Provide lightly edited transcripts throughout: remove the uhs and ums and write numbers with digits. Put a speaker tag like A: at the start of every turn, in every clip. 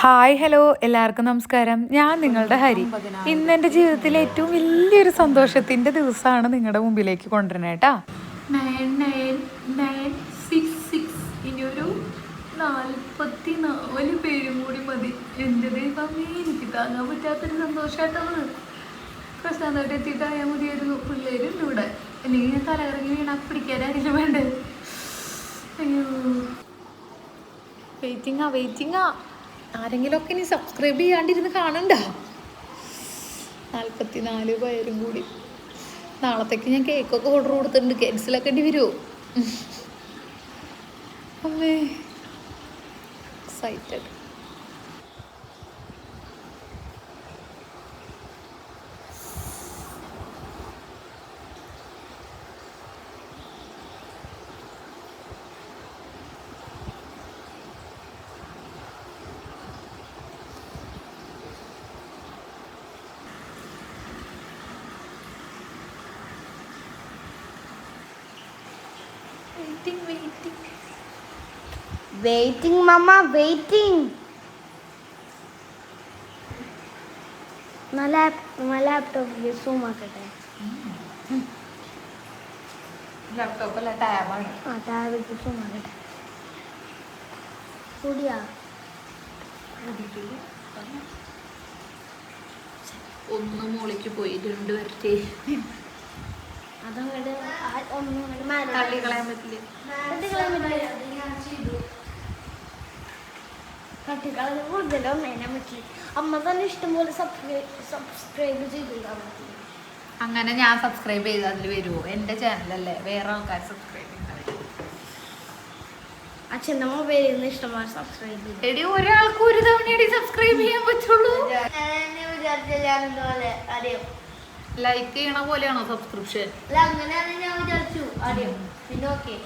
A: Hi hello എല്ലാവർക്കും നമസ്കാരം. ഞാൻ നിങ്ങളുടെ ഹരി. ഇന്ന് എൻ്റെ ജീവിതത്തിലെ ഏറ്റവും വലിയൊരു സന്തോഷത്തിൻ്റെ ദിവസമാണ് നിങ്ങളുടെ മുമ്പിലേക്ക് കൊണ്ടുവരണേ കേട്ടാ. 99966 ഇനിയൊരു 44 പേരും കൂടി മതി. എൻ്റെ ദൈവമേ, എനിക്ക് താങ്ങാൻ പറ്റാത്തൊരു സന്തോഷമായിട്ടാണ്. പ്രശാന്തമായിട്ട് എത്തിയിട്ടായാൽ മതിയായിരുന്നു. പിള്ളേരുണ്ട് ഇവിടെ, അല്ലെങ്കിൽ ഞാൻ തലകറങ്ങി വീണാൽ പിടിക്കാനായിരിക്കും വേണ്ടത്. അയ്യോ, വെയിറ്റിങ്ങാ. ആരെങ്കിലുമൊക്കെ ഇനി സബ്സ്ക്രൈബ് ചെയ്യാണ്ടിരുന്ന് കാണണ്ട. 44 പേരും കൂടി. നാളത്തേക്ക് ഞാൻ കേക്കൊക്കെ ഓർഡർ കൊടുത്തിട്ടുണ്ട്. ക്യാൻസലാക്കേണ്ടി വരുമോ? അമ്മേ, excited.
B: Waiting, Mama, waiting. My laptop is so much.
A: Laptop അല്ല, ടാബാണ്.
B: Tab is so much. Studio.
A: ഒന്ന് മോളിക്ക് പോയി, 2 വരട്ടെ.
B: അതങ്ങോട്ട്
A: തള്ളിക്കളയാൻ പറ്റില്ല.
B: തട്ടിക്കളഞ്ഞ് കൂടുതലൊന്നും അതിനെ പറ്റില്ല. അമ്മ തന്നെ ഇഷ്ടംപോലെ സബ്സ്ക്രൈബ് ചെയ്തിട്ടുണ്ടാ പറ്റില്ല.
A: അങ്ങനെ ഞാൻ സബ്സ്ക്രൈബ് ചെയ്ത് അതിൽ വരുമോ? എൻ്റെ ചാനലല്ലേ, വേറെ ആൾക്കാർ സബ്സ്ക്രൈബ് ചെയ്യുന്നത്.
B: അച്ഛൻ്റെ മൊബൈലിൽ നിന്ന് ഇഷ്ടംപോലെ സബ്സ്ക്രൈബ് ചെയ്തു.
A: എടി, ഒരാൾക്ക് ഒരു തവണ സബ്സ്ക്രൈബ് ചെയ്യാൻ പറ്റുള്ളൂ.
B: അറിയാം,
A: ലൈക്ക് ചെയ്യണ പോലെയാണോ സബ്സ്ക്രിപ്ഷൻ?
B: അല്ല, അങ്ങനെയാണ് ഞാൻ വിചാരിച്ചു അറിയാം. പിന്നെ ഓക്കെ,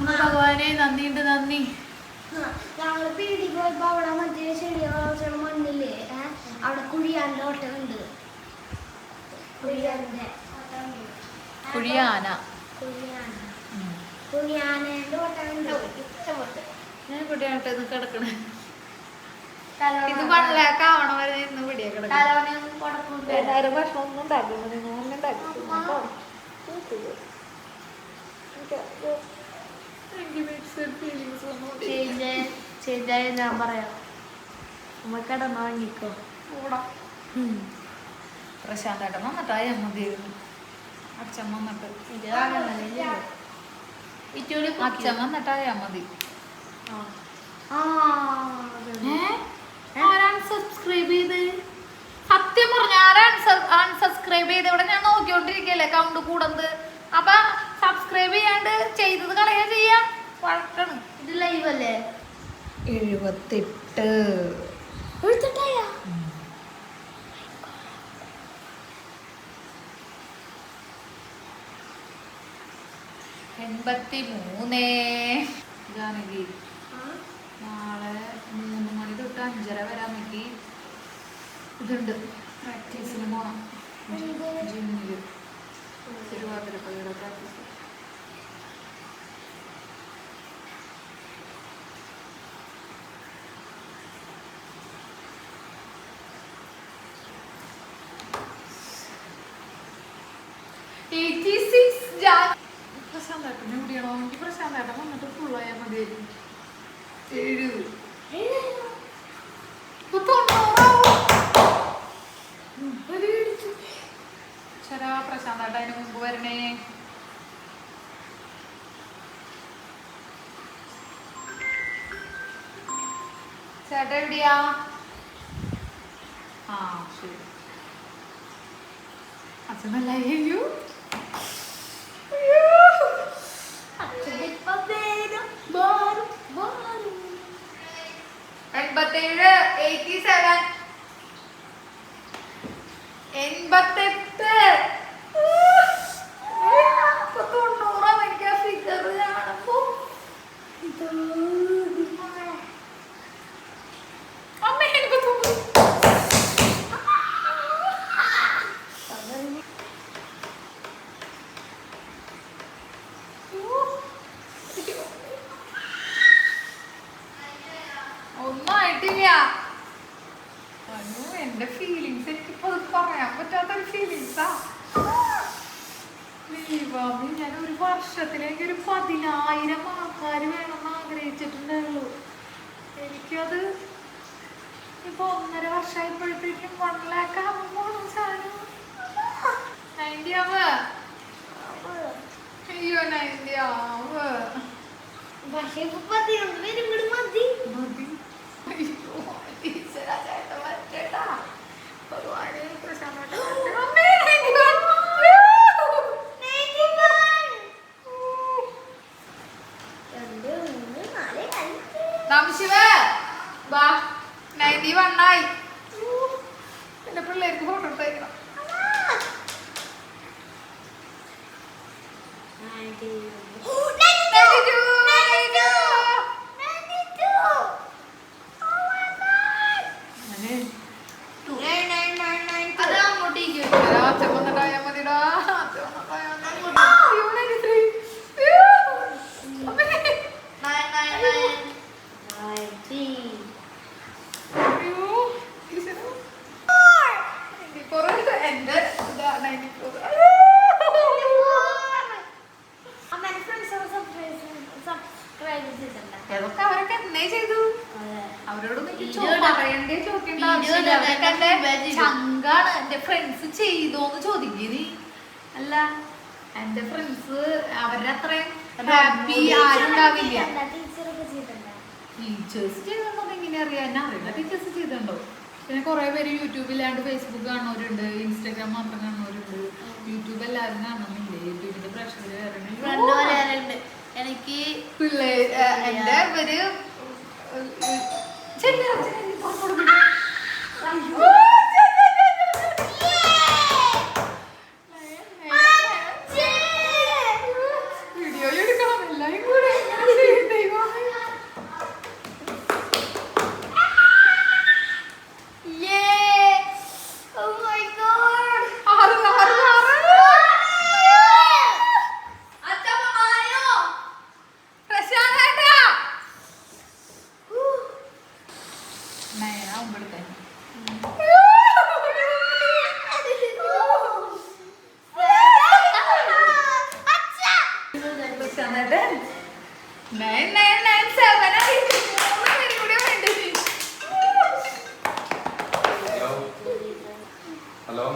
A: ഭഗവാനെ, നന്ദി.
B: ഞങ്ങള് പീടിക്ക് പോയപ്പോ അവിടെ മറ്റേ ചെടികളെ മണ്ണില്ലേ, അവിടെ കുഴിയാന്റെ ഓട്ടമുണ്ട്. കുഴിയാനേന്റെ ഓട്ടമുണ്ട്. ഇഷ്ടപ്പെട്ടു.
A: ഞാൻ കുട്ടിയാട്ടെ കിടക്കണേ. ഇത് പള്ളേക്കാവണ വരെ ഇന്ന് പിടിയാ കിടക്കണം. എല്ലാവരും ഭക്ഷണം ഒന്നും ഉണ്ടാക്കുന്നത്
B: ചേഞ്ചായി ഞാൻ പറയാം. നമ്മ കിടന്ന് വാങ്ങിക്കോ.
A: പ്രശാന്തേട്ടൻ വന്നിട്ടായ മതിയായിരുന്നു. അച്ഛൻ വന്നിട്ട് അച്ഛൻ വന്നിട്ടായാ മതി. സബ്സ്ക്രൈബ് ചെയ്ത് സത്യം പറഞ്ഞ അൺസബ്സ്ക്രൈബ് ചെയ്ത് ഇവിടെ ഞാൻ നോക്കിക്കൊണ്ടിരിക്കല്ലേ കൗണ്ട് കൂടുന്നത്. അപ്പൊ സബ്സ്ക്രൈബ് ചെയ്യാണ്ട് ചെയ്തത് കളയാ ചെയ്യാ. വഴക്കാണ്.
B: ഇത് ലൈവ് അല്ലേ?
A: 78. 83. ജാനകി, നാളെ 3 മണി തൊട്ട് 5:30 വരാൻ വേണ്ടി ഇതുണ്ട്. പ്രാക്ടീസിന് പോകണം. ജിമ്മില് തിരുവാതിരപ്പള്ളിയുടെ പ്രാക്ടീസ്. പ്രശാന്തേട്ടനെ കൂടിയാണോ? എനിക്ക് പ്രശാന്തേട്ടൻ വന്നിട്ട് ഫുള്ളായാൽ മതിയായിരുന്നു. 7. ശരാ, പ്രശാന്തേട്ടൻ അതിന് മുമ്പ് വരണേ. ചേട്ടാ എവിടെയാ? ആ, ശരി. അച്ഛൻ നല്ല അയ്യോ 87, 87, 88. 90 എനിക്ക് ആ ഫിഗർ കാണുമ്പോ അമ്മ എനിക്ക് തോന്നുന്നു സ്വാമി ഞാൻ ഒരു വർഷത്തിലേക്ക് ഒരു 10,000 ആൾക്കാർ വേണമെന്ന് ആഗ്രഹിച്ചിട്ടുണ്ടായുള്ളൂ. എനിക്കത് ഇപ്പൊ 1.5 വർഷമായപ്പോഴത്തേക്കും 1 lakh ആവുമ്പോഴും സാധനം 90 ആവ്. അയ്യോ 90 ആവ്.
B: പക്ഷെ ഇപ്പൊ 11 വരും കൂടി മതി.
A: അയ്യോ ഈശ്വരാ ചേട്ടാ വരട്ടെട്ടാ. ഭഗവാനേ പ്രശാന്ത വാ 91 ആയി. എന്റെ പിള്ളേർക്ക് ഫോട്ടോ എടുത്തേക്കണം. അതൊക്കെ അവരൊക്കെ എന്നേ ചെയ്തു. അവരോടൊന്നും പറയണ്ടേ ചോദിക്കേണ്ട ആവശ്യമില്ല. അവരൊക്കെ എന്റെ ചങ്കാണ്. എന്റെ ഫ്രണ്ട്സ് ചെയ്തോന്ന് ചോദിക്കുന്നത്. അല്ല എന്റെ ഫ്രണ്ട്സ് അവരുടെ അത്രയും ഹാപ്പി ആരും ഉണ്ടാവില്ല. ടീച്ചേഴ്സ് ചെയ്തിട്ടുണ്ടോ എങ്ങനെ അറിയാം? എന്നെ അറിയില്ല ടീച്ചേഴ്സ് ചെയ്തിട്ടുണ്ടോ. പിന്നെ കുറെ പേര് യൂട്യൂബില്ലാണ്ട് ഫേസ്ബുക്ക് കാണുന്നവരുണ്ട്, ഇൻസ്റ്റാഗ്രാം മാത്രം കാണുന്നവരുണ്ട്. യൂട്യൂബ് എല്ലാവരും കാണുന്നില്ലേ? യൂട്യൂബിന്റെ പ്രശ്നത്തില്
B: വരാറുണ്ട്. എനിക്ക്
A: പിള്ളേര് എന്റെ ഇവര് വീഡിയോ എടുക്കണം എല്ലാരും കൂടെ.
C: ഹലോ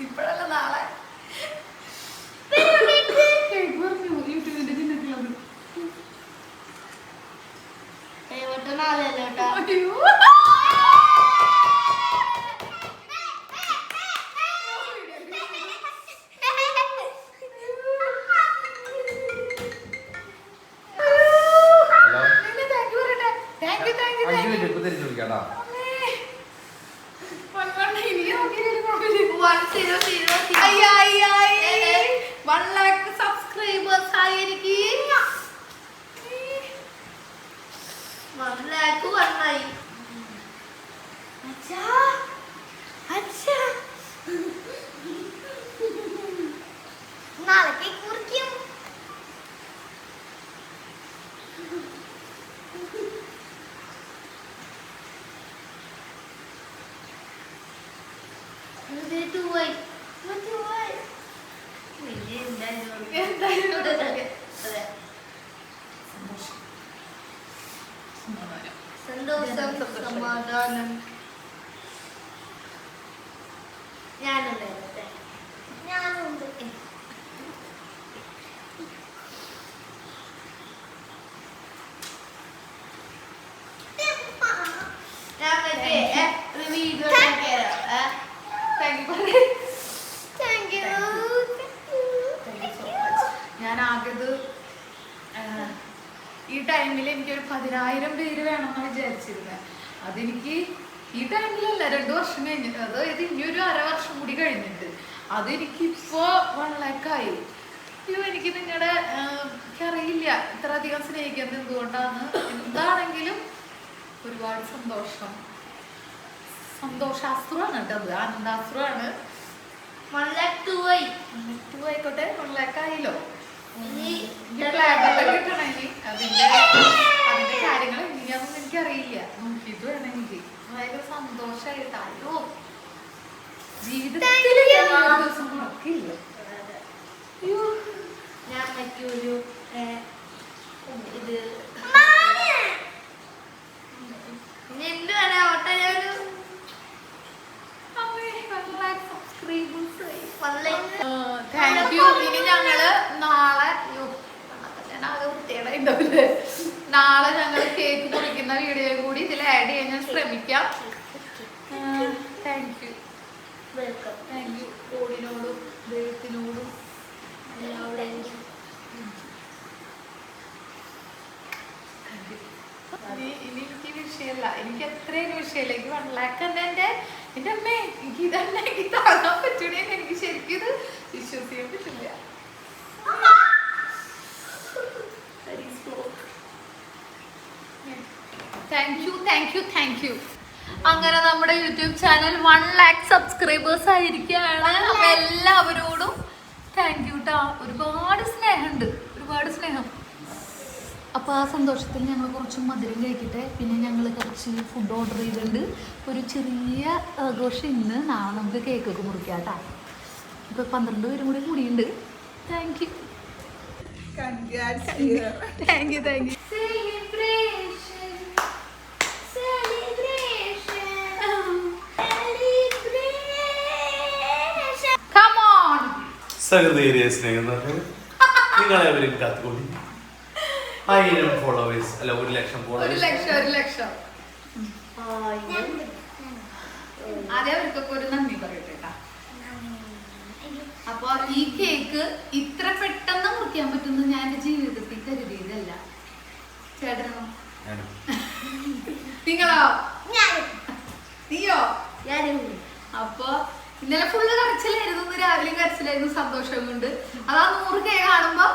A: ഇപ്പഴല്ല നാളെ യൂട്യൂബിന്റെ ചിഹ്നത്തിലത്. അയ്യോ
C: വിളിക്കാട്ടാ.
A: 1 lakh സബ്സ്ക്രൈബേഴ്സ് ആയിരിക്കും.
B: 1 lakh വന്നായി. അച്ഛാ അച്ഛാ നാളെ കുറിക്കും. സന്തോഷം സന്തോഷം സമാധാനം ഞാനുണ്ട്. ഞാൻ വീഡിയോ താങ്ക് യു.
A: ഞാൻ ആകത് ഈ ടൈമിൽ എനിക്കൊരു 10,000 പേര് വേണമെന്നാണ് വിചാരിച്ചിരുന്നത്. അതെനിക്ക് ഈ ടൈമിലല്ല, 2 വർഷം കഴിഞ്ഞിട്ട്, അതായത് ഇനിയൊരു 1/2 വർഷം കൂടി കഴിഞ്ഞിട്ട് അതെനിക്കിപ്പോ 1 lakh ആയി. അയ്യോ, എനിക്ക് നിങ്ങളുടെ എനിക്കറിയില്ല ഇത്ര അധികം സ്നേഹിക്കുന്നത് എന്തുകൊണ്ടാണ്. എന്താണെങ്കിലും ഒരുപാട് സന്തോഷാസ്ത്രമാണ് കേട്ടോ, അത് ആനന്ദാസ്ത്രമാണ്.
B: 1 lakh 2 ആയി.
A: 2 ആയിക്കോട്ടെ, 1 lakh ആയില്ലോ.
B: ഇനി
A: കിട്ടണം ഇനി. അതിന്റെ കാര്യങ്ങൾ എങ്ങനെയാണെന്ന് എനിക്കറിയില്ല, നോക്കിയിട്ട് വേണം എനിക്ക്. ഭയങ്കര സന്തോഷമായിട്ടായോ ജീവിതത്തിൽ ദിവസം മറക്കില്ല. അയ്യോ,
B: ഞാൻ മറ്റൊരു ഇത് എന്തുവാണ് ഒട്ടൊരു
A: താങ്ക് യു. ഇനി ഞങ്ങള് നാളെ നാളെ ഞങ്ങൾ കേക്ക് മുറിക്കുന്ന വീഡിയോ കൂടി ഇതിൽ ആഡ് ചെയ്യാൻ ഞാൻ ശ്രമിക്കാം. Thank you.
B: Welcome.
A: Thank you കോടിനോടും ദൈവത്തിനോടും
B: എല്ലാവരുടെയും
A: ഇനി എനിക്ക് വിഷയമല്ല, എനിക്ക് എത്രയും വിഷയമല്ല. എനിക്ക് 1 lakh തന്നെ എൻ്റെ അമ്മേ, എനിക്ക് ഇതന്നെ എനിക്ക് താങ്ങാൻ പറ്റണേ. എനിക്ക് ശരിക്കും ഇത് വിശ്വസിക്കാൻ പറ്റില്ല. Thank you. അങ്ങനെ നമ്മുടെ യൂട്യൂബ് ചാനൽ 1 lakh സബ്സ്ക്രൈബേഴ്സ് ആയിരിക്കുകയാണ്. അപ്പൊ എല്ലാവരോടും താങ്ക് യു ട്ടാ. ഒരുപാട് സ്നേഹം. അപ്പോൾ ആ സന്തോഷത്തിൽ ഞങ്ങൾ കുറച്ച് മധുരം കഴിക്കട്ടെ. പിന്നെ ഞങ്ങൾ കുറച്ച് ഫുഡ് ഓർഡർ ചെയ്തിട്ടുണ്ട്. ഒരു ചെറിയ ആഘോഷം ഇന്ന്, നാളെ നമുക്ക് കേക്കൊക്കെ മുറിക്കാം കേട്ടോ. ഇപ്പോൾ 12 പേരും കൂടി കൂടിയുണ്ട്. Thank you.
D: സഹൃദയരെ സ്നേഹം നിങ്ങളെവരും കാത്തുകൊണ്ടി 1000 ഫോളോവേഴ്സ് അല്ല 1 ലക്ഷം ഫോളോവേഴ്സ്.
A: 1 ലക്ഷം. ആദ്യം അവർക്കൊക്കെ ഒരു നന്ദി പറയട്ടെ കേട്ടോ. അപ്പൊ ഈ കേക്ക് ഇത്ര പെട്ടെന്ന് മുറിക്കാൻ പറ്റുന്ന ഞാൻ എന്റെ ജീവിതത്തിൽ കരുതിയതല്ല. ചേട്ടനോ? നിങ്ങളോ? നീയോ? അപ്പൊ ഇന്നലെ ഫുള്ള് കരച്ചിലായിരുന്നു, രാവിലെ കരച്ചിലായിരുന്നു, സന്തോഷം കൊണ്ട്. അതാ 100 കേ കാണുമ്പോ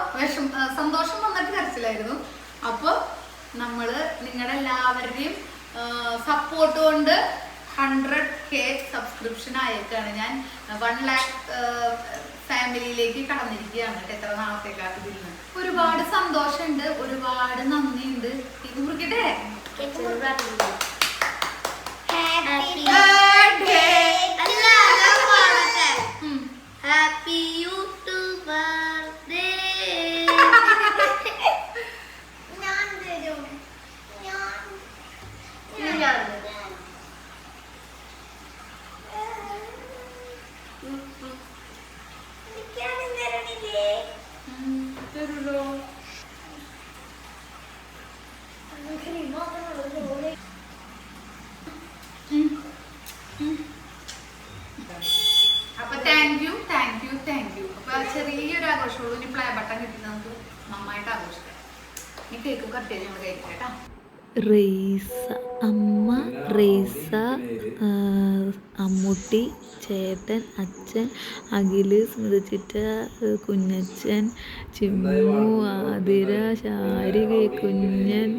A: സന്തോഷം വന്നിട്ട് കരച്ചിലായിരുന്നു. അപ്പൊ നമ്മള് നിങ്ങളുടെ എല്ലാവരുടെയും സപ്പോർട്ട് കൊണ്ട് 100K സബ്സ്ക്രിപ്ഷൻ ആയേക്കാണ്. ഞാൻ 1 lakh ഫാമിലിയിലേക്ക് കടന്നിരിക്കുകയാണ്. എത്ര നാളത്തേക്കാട്ട് ഇതിൽ നിന്ന് ഒരുപാട് സന്തോഷമുണ്ട്, ഒരുപാട് നന്ദിയുണ്ട്. ഇത് മുറിക്കട്ടെ.
B: Happy YouTuber day. ഞാൻ തരും.
A: തരുല്ലോ. അപ്പൊ താങ്ക് യു. അപ്പൊ ചെറിയൊരു ആഘോഷമുള്ളൂ. ഇനി പ്ലേ ബട്ടൺ കിട്ടി നമുക്ക് നന്നായിട്ട് ആഘോഷിക്കാം. ഈ കേക്ക് കട്ട് ചെയ്ത് ഞങ്ങൾ കഴിക്കാം കേട്ടോ.
E: അമ്മ റേസ, അമ്മൂട്ടി, ചേട്ടൻ, അച്ഛൻ, അഖില്, സ്മൃതിച്ചിറ്റ, കുഞ്ഞച്ഛൻ, ചിമ്മു, ആതിര, ശാരിക, കുഞ്ഞൻ,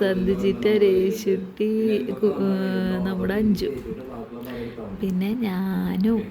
E: സന്ധിച്ചിറ്റ, രേശുട്ടി, നമ്മുടെ അഞ്ചു, പിന്നെ ഞാനും.